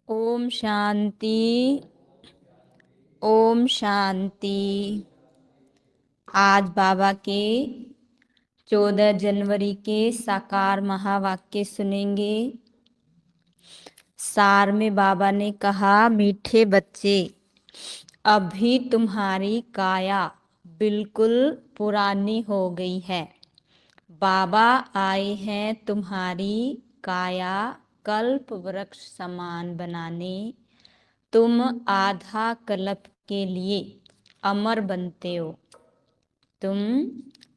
ओम शांति। ओम शांति। आज बाबा के 14 जनवरी के साकार महावाक्य सुनेंगे। सार में बाबा ने कहा, मीठे बच्चे, अभी तुम्हारी काया बिल्कुल पुरानी हो गई है। बाबा आए हैं तुम्हारी काया कल्प वृक्ष समान बनाने। तुम आधा कल्प के लिए अमर बनते हो। तुम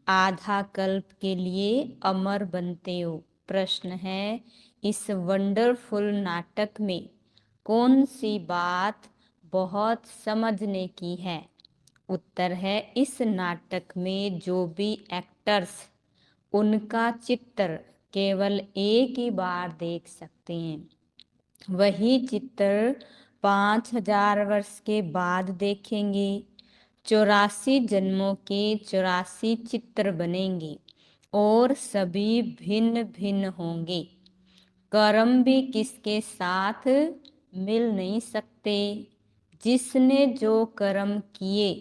आधा कल्प के लिए अमर बनते हो। प्रश्न है, इस वंडरफुल नाटक में कौन सी बात बहुत समझने की है? उत्तर है, इस नाटक में जो भी एक्टर्स, उनका चित्र केवल एक ही बार देख सकते हैं। वही चित्र 5000 वर्ष के बाद देखेंगे। 84 जन्मों के 84 चित्र बनेंगे और सभी भिन्न भिन्न होंगे। कर्म भी किसके साथ मिल नहीं सकते। जिसने जो कर्म किए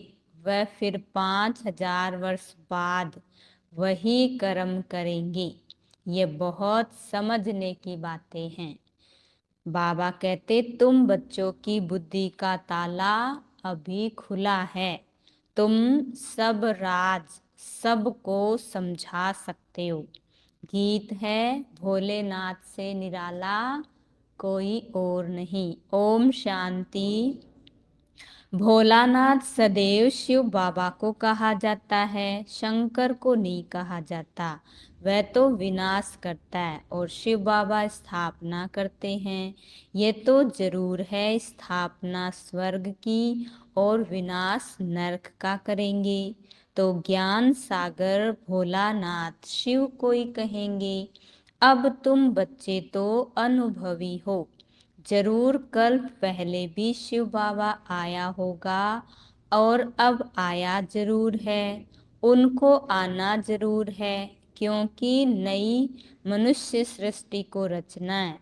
वह फिर 5000 वर्ष बाद वही कर्म करेंगे। ये बहुत समझने की बातें हैं। बाबा कहते, तुम बच्चों की बुद्धि का ताला अभी खुला है। तुम सब राज सबको समझा सकते हो। गीत है, भोलेनाथ से निराला कोई और नहीं। ओम शांति। भोलानाथ सदैव शिव बाबा को कहा जाता है, शंकर को नहीं कहा जाता। वह तो विनाश करता है और शिव बाबा स्थापना करते हैं। ये तो जरूर है, स्थापना स्वर्ग की और विनाश नरक का करेंगे। तो ज्ञान सागर भोलानाथ शिव को ही कहेंगे। अब तुम बच्चे तो अनुभवी हो। जरूर कल्प पहले भी शिव बाबा आया होगा और अब आया जरूर है। उनको आना जरूर है, क्योंकि नई मनुष्य सृष्टि को रचना है।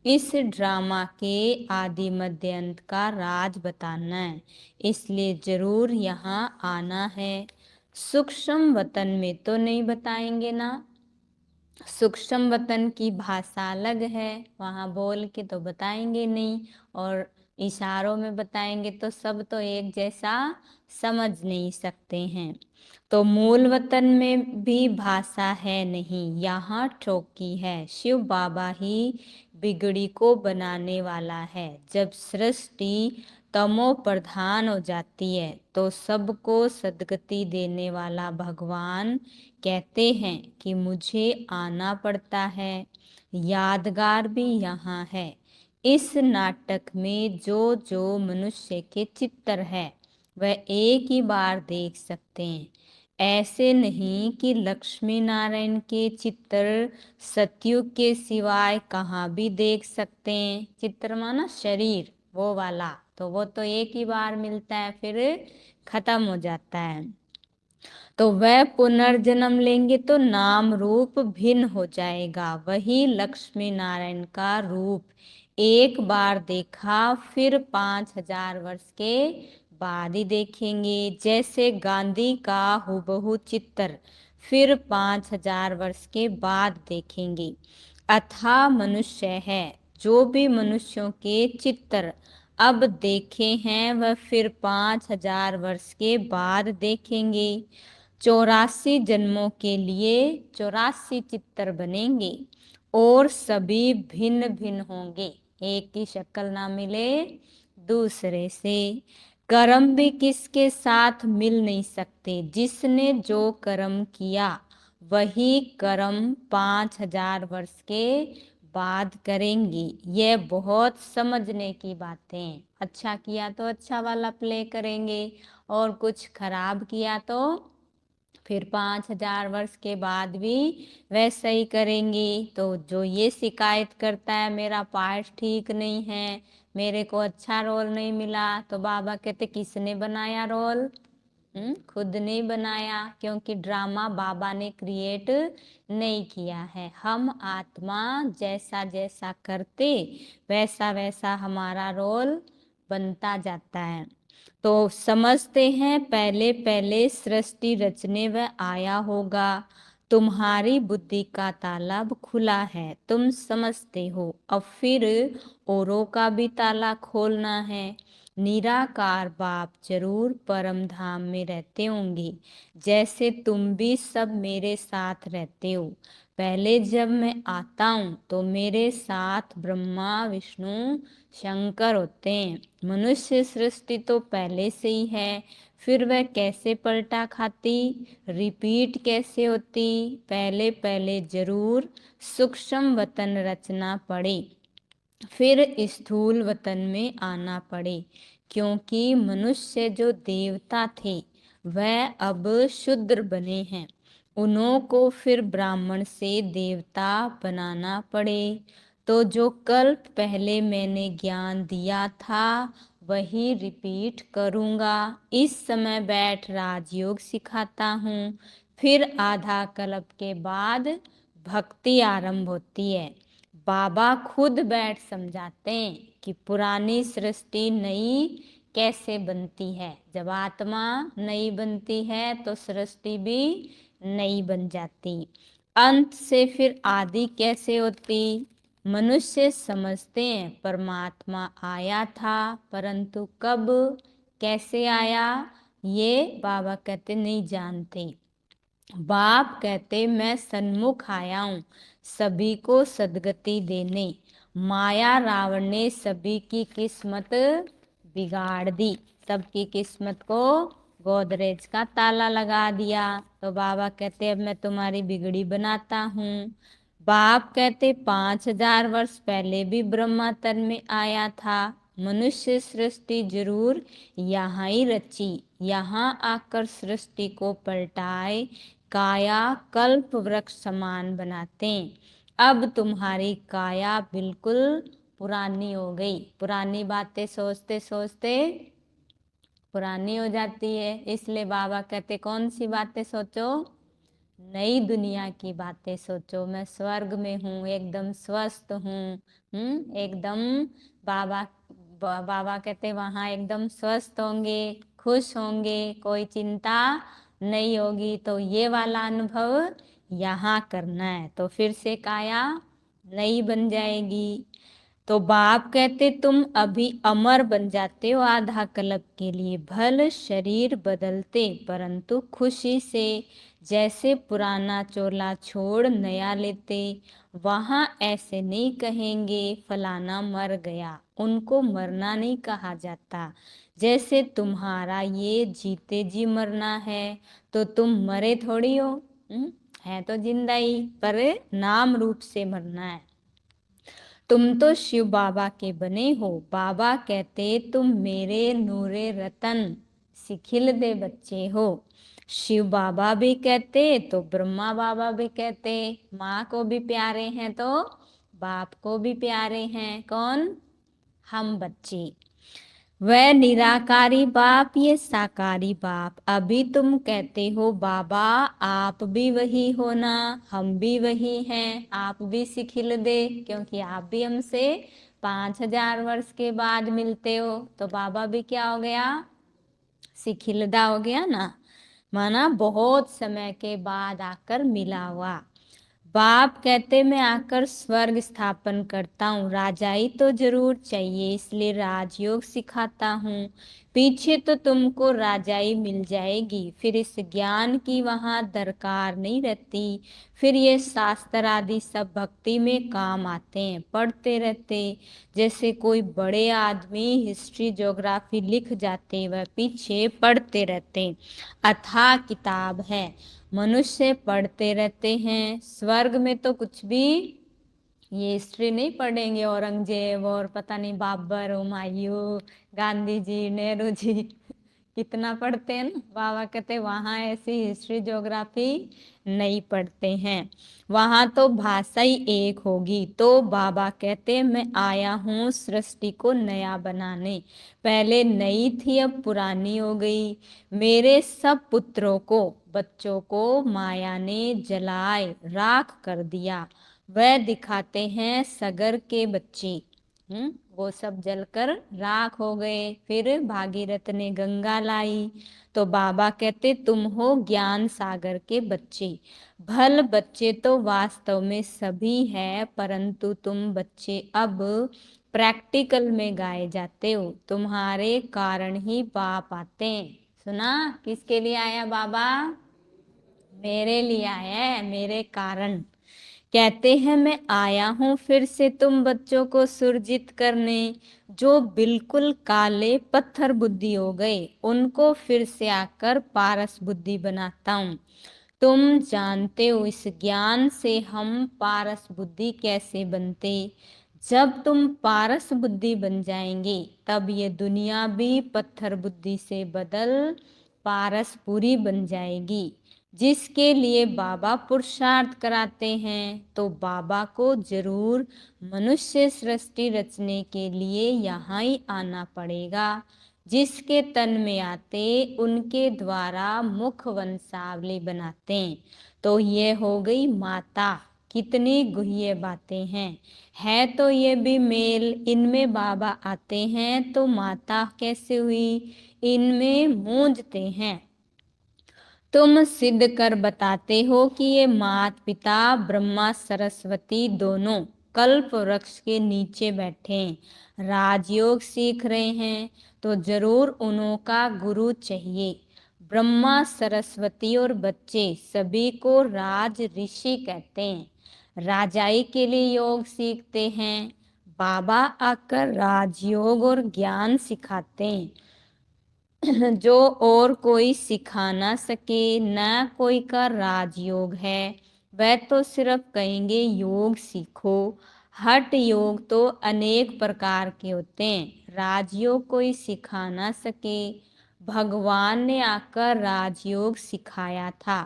इस ड्रामा के आदि मध्य अंत का राज बताना है, इसलिए जरूर यहाँ आना है। सूक्ष्म वतन में तो नहीं बताएंगे ना। सूक्ष्म वतन की भाषा अलग है, वहाँ बोल के तो बताएंगे नहीं, और इशारों में बताएंगे तो सब तो एक जैसा समझ नहीं सकते हैं। तो मूल वतन में भी भाषा है नहीं, यहाँ ठोकी है। शिव बाबा ही बिगड़ी को बनाने वाला है। जब सृष्टि तमो प्रधान हो जाती है तो सबको सद्गति देने वाला भगवान कहते हैं कि मुझे आना पड़ता है। यादगार भी यहाँ है। इस नाटक में जो जो मनुष्य के चित्र है वह एक ही बार देख सकते हैं। ऐसे नहीं कि लक्ष्मी नारायण के चित्र सतयुग के सिवाय कहाँ भी देख सकते हैं। चित्र माना शरीर, वो वाला तो वो तो एक ही बार मिलता है, फिर खत्म हो जाता है। तो वह पुनर्जन्म लेंगे तो नाम रूप भिन्न हो जाएगा। वही लक्ष्मी नारायण का रूप एक बार देखा, फिर 5000 वर्ष के बाद ही देखेंगे। जैसे गांधी का हूबहू चित्र फिर 5000 वर्ष के बाद देखेंगे। अथाह मनुष्य है, जो भी मनुष्यों के चित्र अब देखे हैं वह फिर 5000 वर्ष के बाद देखेंगे। 84 जन्मों के लिए 84 चित्र बनेंगे और सभी भिन्न भिन्न होंगे। एक की शक्ल ना मिले दूसरे से। कर्म भी किसके साथ मिल नहीं सकते। जिसने जो कर्म किया वही कर्म 5000 वर्ष के बाद करेंगी। ये बहुत समझने की बातें हैं। अच्छा किया तो अच्छा वाला प्ले करेंगे, और कुछ खराब किया तो फिर 5000 वर्ष के बाद भी वैसा ही करेंगे। तो जो ये शिकायत करता है मेरा पाठ ठीक नहीं है, मेरे को अच्छा रोल नहीं मिला, तो बाबा कहते किसने बनाया रोल? खुद नहीं बनाया, क्योंकि ड्रामा बाबा ने क्रिएट नहीं किया है। हम आत्मा जैसा जैसा करते वैसा वैसा हमारा रोल बनता जाता है। तो समझते हैं, पहले पहले सृष्टि रचने वह आया होगा। तुम्हारी बुद्धि का ताला अब खुला है, तुम समझते हो। अब फिर औरों का भी ताला खोलना है। निराकार बाप जरूर परम धाम में रहते होंगे, जैसे तुम भी सब मेरे साथ रहते हो। पहले जब मैं आता हूँ तो मेरे साथ ब्रह्मा विष्णु शंकर होते हैं। मनुष्य सृष्टि तो पहले से ही है, फिर वह कैसे पलटा खाती, रिपीट कैसे होती। पहले पहले जरूर सूक्ष्म वतन रचना पड़े, फिर स्थूल वतन में आना पड़े। क्योंकि मनुष्य जो देवता थे वह अब शूद्र बने हैं, उन्हों को फिर ब्राह्मण से देवता बनाना पड़े। तो जो कल्प पहले मैंने ज्ञान दिया था वही रिपीट करूँगा। इस समय बैठ राजयोग सिखाता हूँ, फिर आधा कल्प के बाद भक्ति आरंभ होती है। बाबा खुद बैठ समझाते हैं कि पुरानी सृष्टि नई कैसे बनती है। जब आत्मा नई बनती है तो सृष्टि भी नई बन जाती। अंत से फिर आदि कैसे होती। मनुष्य समझते हैं परमात्मा आया था, परंतु कब कैसे आया ये बाबा कहते नहीं जानते। बाप कहते मैं सन्मुख आया हूँ सभी को सदगति देने। माया रावण ने सभी की किस्मत बिगाड़ दी, सबकी किस्मत को गोदरेज का ताला लगा दिया। तो बाबा कहते अब मैं तुम्हारी बिगड़ी बनाता हूँ। बाप कहते 5000 वर्ष पहले भी ब्रह्मा तन में आया था। मनुष्य सृष्टि जरूर यहाँ ही रची, यहाँ आकर सृष्टि को पलटाए काया कल्प वृक्ष समान बनाते हैं। अब तुम्हारी काया बिल्कुल पुरानी हो गई। पुरानी बातें सोचते सोचते पुरानी हो जाती है, इसलिए बाबा कहते कौन सी बातें सोचो, नई दुनिया की बातें सोचो। मैं स्वर्ग में हूँ, एकदम स्वस्थ हूँ, एकदम बाबा बाबा कहते वहां एकदम स्वस्थ होंगे, खुश होंगे, कोई चिंता नहीं होगी। तो ये वाला अनुभव यहाँ करना है, तो फिर से काया नई बन जाएगी। तो बाप कहते तुम अभी अमर बन जाते हो आधा कल्प के लिए, भल शरीर बदलते परंतु खुशी से। जैसे पुराना चोला छोड़ नया लेते, वहां ऐसे नहीं कहेंगे फलाना मर गया, उनको मरना नहीं कहा जाता। जैसे तुम्हारा ये जीते जी मरना है तो तुम मरे थोड़ी हो, है तो जिंदा ही, पर नाम रूप से मरना है। तुम तो शिव बाबा के बने हो। बाबा कहते तुम मेरे नूरे रतन सिखिल दे बच्चे हो। शिव बाबा भी कहते तो ब्रह्मा बाबा भी कहते, माँ को भी प्यारे हैं तो बाप को भी प्यारे हैं। कौन? हम बच्चे। वह निराकारी बाप, ये साकारी बाप। अभी तुम कहते हो बाबा आप भी वही हो ना, हम भी वही हैं, आप भी सिखिल दे, क्योंकि आप भी हमसे 5000 वर्ष के बाद मिलते हो। तो बाबा भी क्या हो गया? सिखिलदा हो गया ना, माना बहुत समय के बाद आकर मिला हुआ। बाप कहते मैं आकर स्वर्ग स्थापन करता हूँ, राजाई तो जरूर चाहिए, इसलिए राजयोग सिखाता हूँ। पीछे तो तुमको राजाई मिल जाएगी, फिर इस ज्ञान की वहां दरकार नहीं रहती। फिर ये शास्त्र आदि सब भक्ति में काम आते हैं, पढ़ते रहते। जैसे कोई बड़े आदमी हिस्ट्री ज्योग्राफी लिख जाते, वह पीछे पढ़ते रहते। अथाह किताब है, मनुष्य पढ़ते रहते हैं। स्वर्ग में तो कुछ भी ये हिस्ट्री नहीं पढ़ेंगे, औरंगजेब और पता नहीं बाबर, हुमायूं, गांधी जी, नेहरू जी इतना पढ़ते हैं ना। बाबा कहते वहां ऐसी हिस्ट्री ज्योग्राफी नहीं पढ़ते हैं, वहां तो भाषा ही एक होगी। तो बाबा कहते मैं आया हूँ सृष्टि को नया बनाने, पहले नई थी अब पुरानी हो गई। मेरे सब पुत्रों को, बच्चों को माया ने जलाए राख कर दिया, वह दिखाते हैं सगर के बच्चे। वो सब जलकर राख हो गए। फिर भागीरथ ने गंगा लाई, तो बाबा कहते तुम हो ज्ञान सागर के बच्चे। भल बच्चे तो वास्तव में सभी है, परंतु तुम बच्चे अब प्रैक्टिकल में गाए जाते हो, तुम्हारे कारण ही पाप आते हैं। सुना किसके लिए आया बाबा? मेरे लिए आया है, मेरे कारण। कहते हैं मैं आया हूं फिर से तुम बच्चों को सुरजित करने, जो बिल्कुल काले पत्थर बुद्धि हो गए उनको फिर से आकर पारस बुद्धि बनाता हूं। तुम जानते हो इस ज्ञान से हम पारस बुद्धि कैसे बनते। जब तुम पारस बुद्धि बन जाएंगे तब ये दुनिया भी पत्थर बुद्धि से बदल पारस पूरी बन जाएगी, जिसके लिए बाबा पुरुषार्थ कराते हैं। तो बाबा को जरूर मनुष्य सृष्टि रचने के लिए यहाँ ही आना पड़ेगा। जिसके तन में आते उनके द्वारा मुख वंशावली बनाते हैं। तो ये हो गई माता। कितनी गुह्य बातें हैं। है तो ये भी मेल, इनमें बाबा आते हैं तो माता कैसे हुई, इनमें मूंझते हैं। तुम सिद्ध कर बताते हो कि ये माता पिता ब्रह्मा सरस्वती दोनों कल्प वृक्ष के नीचे बैठे हैं, राजयोग सीख रहे हैं, तो जरूर उन्हों का गुरु चाहिए। ब्रह्मा सरस्वती और बच्चे सभी को राज ऋषि कहते हैं, राजाई के लिए योग सीखते हैं। बाबा आकर राजयोग और ज्ञान सिखाते हैं, जो और कोई सिखा ना सके। न कोई का राजयोग है, वह तो सिर्फ कहेंगे योग सीखो। हठ योग तो अनेक प्रकार के होते हैं, राजयोग कोई सिखा ना सके। भगवान ने आकर राजयोग सिखाया था।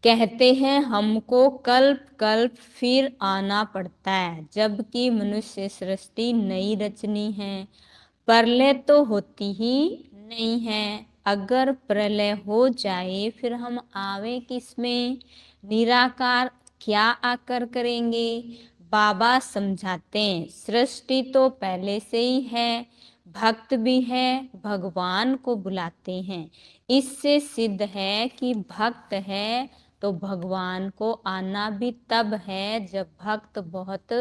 कहते हैं हमको कल्प कल्प फिर आना पड़ता है, जबकि मनुष्य सृष्टि नई रचनी है। प्रलय तो होती ही नहीं है, अगर प्रलय हो जाए फिर हम आवे किसमें, निराकार क्या आकर करेंगे। बाबा समझाते हैं सृष्टि तो पहले से ही है, भक्त भी है, भगवान को बुलाते हैं। इससे सिद्ध है कि भक्त है तो भगवान को आना भी तब है जब भक्त बहुत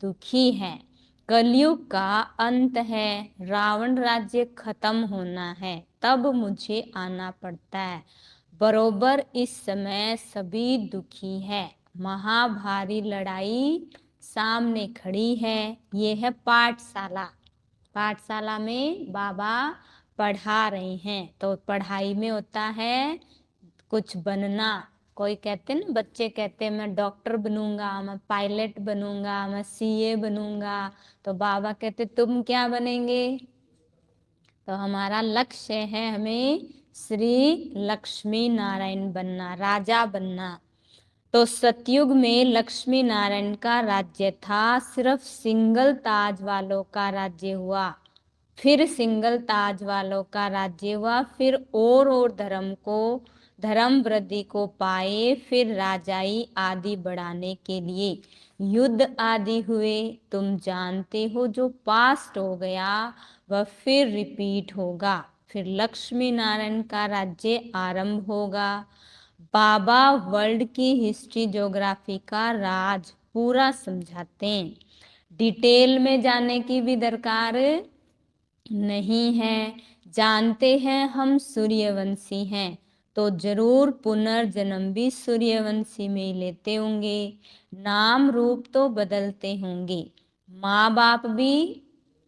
दुखी है। कलयुग का अंत है, रावण राज्य खत्म होना है, तब मुझे आना पड़ता है। बरोबर इस समय सभी दुखी है, महाभारी लड़ाई सामने खड़ी है। ये है पाठशाला। पाठशाला में बाबा पढ़ा रहे हैं, तो पढ़ाई में होता है कुछ बनना। कोई कहते ना, बच्चे कहते हैं मैं डॉक्टर बनूंगा, मैं पायलट बनूंगा, मैं सीए बनूंगा। तो बाबा कहते तुम क्या बनेंगे। तो हमारा लक्ष्य है हमें श्री लक्ष्मी नारायण बनना, राजा बनना। तो सतयुग में लक्ष्मी नारायण का राज्य था, सिर्फ सिंगल ताज वालों का राज्य हुआ। फिर सिंगल ताज वालों का राज्य हुआ, फिर और धर्म वृद्धि को पाए, फिर राजाई आदि बढ़ाने के लिए युद्ध आदि हुए। तुम जानते हो जो पास्ट हो गया वह फिर रिपीट होगा, फिर लक्ष्मी नारायण का राज्य आरंभ होगा। बाबा वर्ल्ड की हिस्ट्री ज्योग्राफी का राज पूरा समझाते हैं, डिटेल में जाने की भी दरकार नहीं है। जानते हैं हम सूर्यवंशी हैं, तो जरूर पुनर्जन्म भी सूर्यवंशी में लेते होंगे, नाम रूप तो बदलते होंगे, माँ बाप भी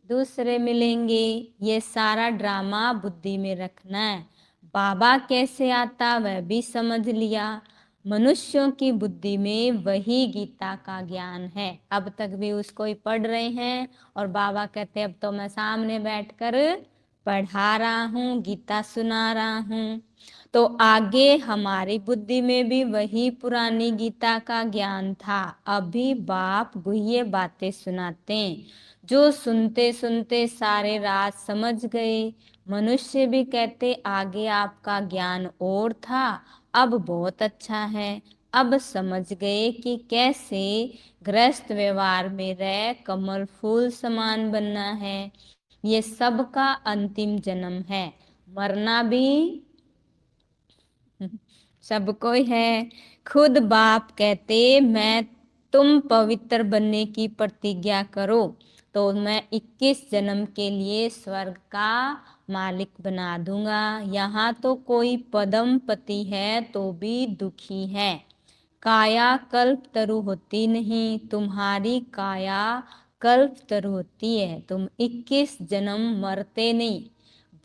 दूसरे मिलेंगे। ये सारा ड्रामा बुद्धि में रखना है। बाबा कैसे आता वह भी समझ लिया। मनुष्यों की बुद्धि में वही गीता का ज्ञान है, अब तक भी उसको ही पढ़ रहे हैं। और बाबा कहते अब तो मैं सामने बैठकर पढ़ा रहा हूँ, गीता सुना रहा हूँ। तो आगे हमारी बुद्धि में भी वही पुरानी गीता का ज्ञान था। अभी बाप गुह्य बातें सुनाते हैं, जो सुनते सुनते सारे राज समझ गए। मनुष्य भी कहते आगे आपका ज्ञान और था, अब बहुत अच्छा है। अब समझ गए कि कैसे गृहस्थ व्यवहार में रह कमल फूल समान बनना है। ये सबका अंतिम जन्म है, मरना भी सबको ही है। खुद बाप कहते मैं तुम पवित्र बनने की प्रतिज्ञा करो, तो मैं 21 जन्म के लिए स्वर्ग का मालिक बना दूंगा। यहाँ तो कोई पदम पति है तो भी दुखी है। काया कल्प तरु होती नहीं, तुम्हारी काया कल्प तरु होती है। तुम 21 जन्म मरते नहीं।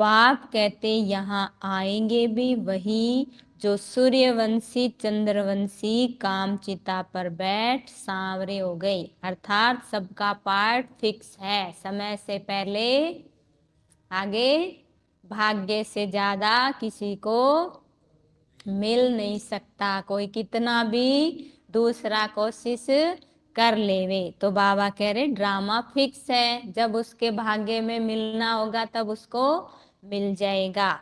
बाप कहते यहाँ आएंगे भी वही जो सूर्यवंशी चंद्रवंशी कामचिता पर बैठ सांवरे हो गए। अर्थात सबका पार्ट फिक्स है, समय से पहले आगे भाग्य से ज्यादा किसी को मिल नहीं सकता। कोई कितना भी दूसरा कोशिश कर लेवे। तो बाबा कह रहे ड्रामा फिक्स है, जब उसके भाग्य में मिलना होगा तब उसको मिल जाएगा।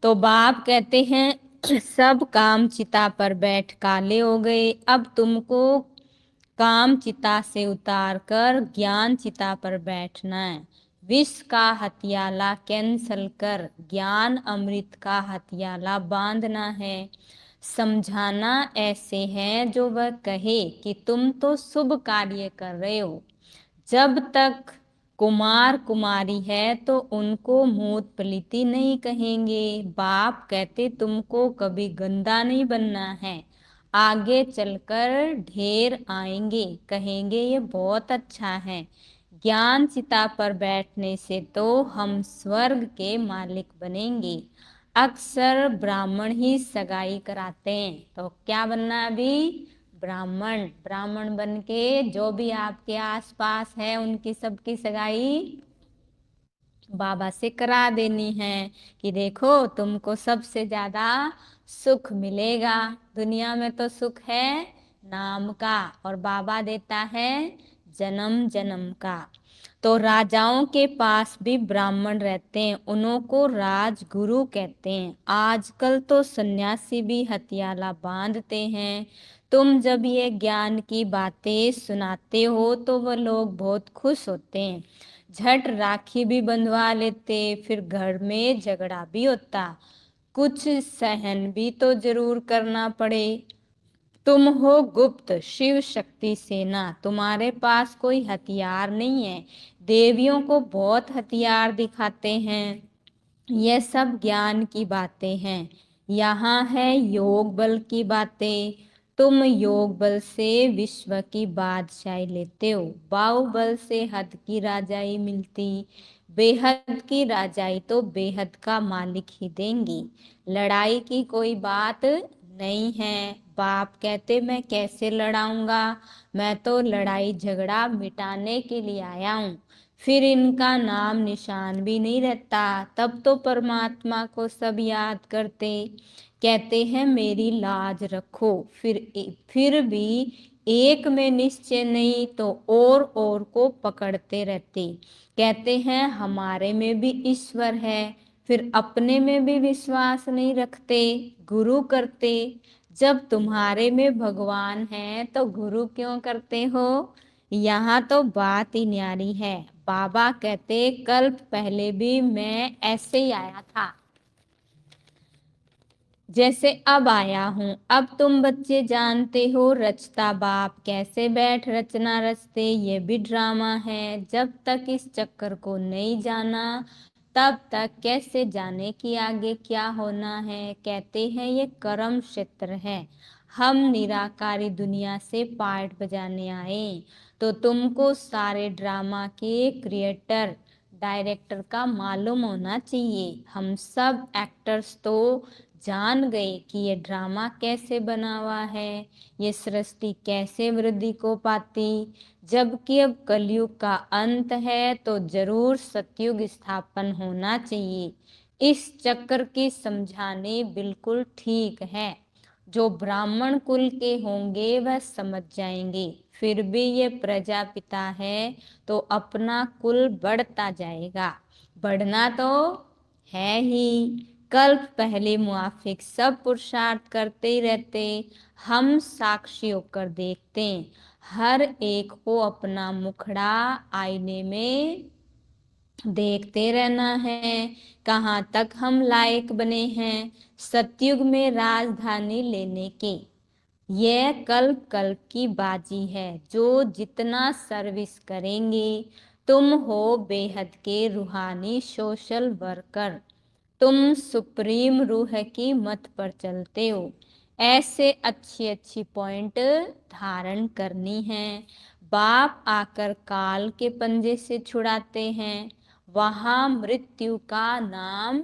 तो बाप कहते हैं सब काम चिता पर बैठ काले हो गए, अब तुमको काम चिता से उतार कर ज्ञान चिता पर बैठना है। विष का हथियाला कैंसल कर ज्ञान अमृत का हथियाला बांधना है। समझाना ऐसे है जो वह कहे कि तुम तो शुभ कार्य कर रहे हो। जब तक कुमार कुमारी है तो उनको मूत पलीती नहीं कहेंगे। बाप कहते तुमको कभी गंदा नहीं बनना है। आगे चलकर ढेर आएंगे, कहेंगे ये बहुत अच्छा है। ज्ञान चिता पर बैठने से तो हम स्वर्ग के मालिक बनेंगे। अक्सर ब्राह्मण ही सगाई कराते हैं, तो क्या बनना है अभी? ब्राह्मण। ब्राह्मण बन के जो भी आपके आसपास है उनकी सबकी सगाई बाबा से करा देनी है कि देखो तुमको सबसे ज्यादा सुख मिलेगा। दुनिया में तो सुख है नाम का, और बाबा देता है जन्म जन्म का। तो राजाओं के पास भी ब्राह्मण रहते हैं, उन्हों को राजगुरु कहते हैं। आजकल तो सन्यासी भी हथियाला बांधते हैं। तुम जब ये ज्ञान की बातें सुनाते हो तो वह लोग बहुत खुश होते हैं, झट राखी भी बंधवा लेते। फिर घर में झगड़ा भी होता, कुछ सहन भी तो जरूर करना पड़े। तुम हो गुप्त शिव शक्ति सेना, तुम्हारे पास कोई हथियार नहीं है। देवियों को बहुत हथियार दिखाते हैं। यह सब ज्ञान की बातें हैं, यहाँ है योग बल की बातें। तुम योग बल से विश्व की बादशाही लेते हो, बाहुबल से हद की राजाई मिलती। बेहद की राजाई तो बेहद का मालिक ही देंगी। लड़ाई की कोई बात नहीं है। बाप कहते मैं कैसे लड़ाऊंगा, मैं तो लड़ाई झगड़ा मिटाने के लिए आया हूँ। फिर इनका नाम निशान भी नहीं रहता, तब तो परमात्मा को सब याद करते। कहते हैं मेरी लाज रखो, फिर भी एक में निश्चय नहीं तो और को पकड़ते रहते। कहते हैं हमारे में भी ईश्वर है, फिर अपने में भी विश्वास नहीं रखते, गुरु करते। जब तुम्हारे में भगवान है तो गुरु क्यों करते हो? यहाँ तो बात ही न्यारी है। बाबा कहते कल्प पहले भी मैं ऐसे ही आया था जैसे अब आया हूँ। अब तुम बच्चे जानते हो रचता बाप कैसे बैठ रचना रचते, ये भी ड्रामा है। जब तक इस चक्कर को नहीं जाना तब तक कैसे जाने कि आगे क्या होना है। कहते हैं ये कर्म क्षेत्र है, हम निराकारी दुनिया से पार्ट बजाने आए। तो तुमको सारे ड्रामा के क्रिएटर डायरेक्टर का मालूम होना चाहिए। हम सब एक्टर्स तो जान गए कि ये ड्रामा कैसे बना हुआ है, ये सृष्टि कैसे वृद्धि को पाती। जबकि अब कलयुग का अंत है तो जरूर सतयुग स्थापन होना चाहिए। इस चक्र की समझाने बिल्कुल ठीक है। जो ब्राह्मण कुल के होंगे वह समझ जाएंगे। फिर भी ये प्रजापिता है तो अपना कुल बढ़ता जाएगा। बढ़ना तो है ही। कल्प पहले मुआफिक सब पुरुषार्थ करते ही रहते। हम साक्षी होकर देखते हैं। हर एक को अपना मुखड़ा आईने में देखते रहना है। कहाँ तक हम लायक बने हैं सतयुग में राजधानी लेने के। यह कल्प कल्प की बाजी है। जो जितना सर्विस करेंगे। तुम हो बेहद के रूहानी सोशल वर्कर। तुम सुप्रीम रूह की मत पर चलते हो। ऐसे अच्छी अच्छी पॉइंट धारण करनी है। बाप आकर काल के पंजे से छुड़ाते हैं। वहां मृत्यु का नाम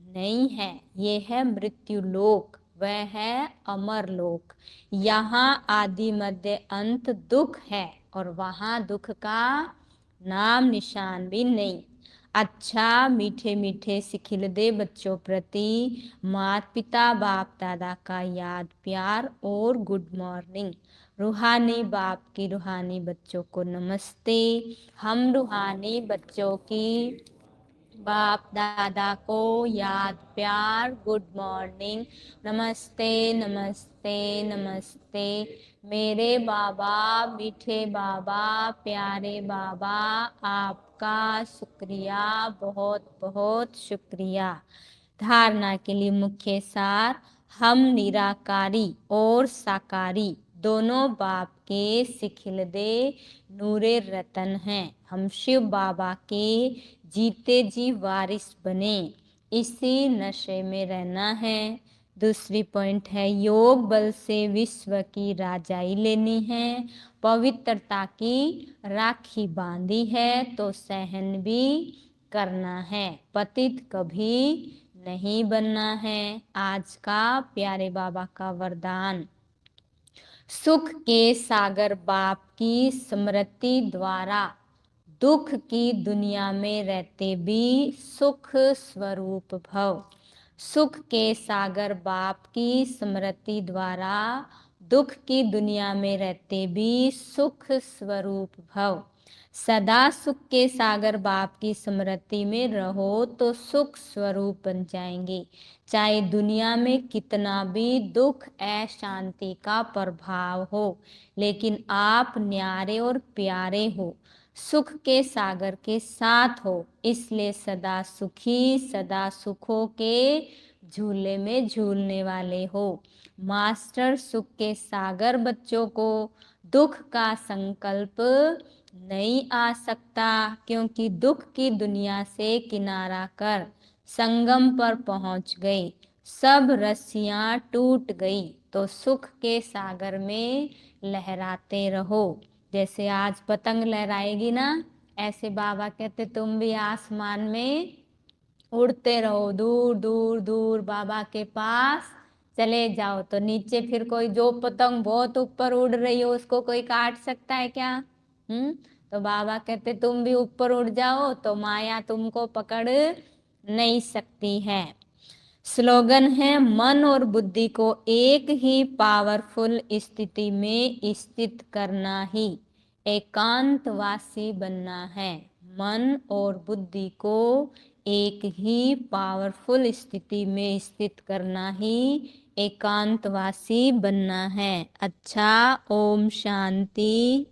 नहीं है। ये है मृत्यु लोक, वह है अमर लोक। यहाँ आदि मध्य अंत दुख है और वहां दुख का नाम निशान भी नहीं। अच्छा मीठे मीठे सिखिल दे बच्चों प्रति माता पिता बाप दादा का याद प्यार और गुड मॉर्निंग। रूहानी बाप की रूहानी बच्चों को नमस्ते। हम रूहानी बच्चों की बाप दादा को याद प्यार गुड मॉर्निंग। नमस्ते नमस्ते नमस्ते। मेरे बाबा मीठे बाबा प्यारे बाबा आपका शुक्रिया, बहुत बहुत शुक्रिया। धारणा के लिए मुख्य सार। हम निराकारी और साकारी दोनों बाप के सिखिलदे नूरे रतन हैं। हम शिव बाबा के जीते जी वारिस बने। इसी नशे में रहना है। दूसरी पॉइंट है योग बल से विश्व की राजाई लेनी है। पवित्रता की राखी बांधी है तो सहन भी करना है। पतित कभी नहीं बनना है। आज का प्यारे बाबा का वरदान। सुख के सागर बाप की स्मृति द्वारा दुख की दुनिया में रहते भी सुख स्वरूप भव। सुख के सागर बाप की स्मृति द्वारा दुख की दुनिया में रहते भी सुख स्वरूप भव। सदा सुख के सागर बाप की स्मृति में रहो तो सुख स्वरूप बन जाएंगे। चाहे दुनिया में कितना भी दुख अशांति का प्रभाव हो, लेकिन आप न्यारे और प्यारे हो, सुख के सागर के साथ हो। इसलिए सदा सुखी सदा सुखों के झूले में झूलने वाले हो। मास्टर सुख के सागर बच्चों को दुख का संकल्प नहीं आ सकता, क्योंकि दुख की दुनिया से किनारा कर संगम पर पहुंच गए। सब रस्सियां टूट गई तो सुख के सागर में लहराते रहो। जैसे आज पतंग लहराएगी ना, ऐसे बाबा कहते तुम भी आसमान में उड़ते रहो, दूर दूर दूर बाबा के पास चले जाओ। तो नीचे फिर कोई जो पतंग बहुत ऊपर उड़ रही हो उसको कोई काट सकता है क्या? तो बाबा कहते तुम भी ऊपर उड़ जाओ तो माया तुमको पकड़ नहीं सकती है। स्लोगन है मन और बुद्धि को एक ही पावरफुल स्थिति में स्थित करना ही एकांतवासी बनना है। मन और बुद्धि को एक ही पावरफुल स्थिति में स्थित करना ही एकांतवासी बनना है। अच्छा, ओम शांति।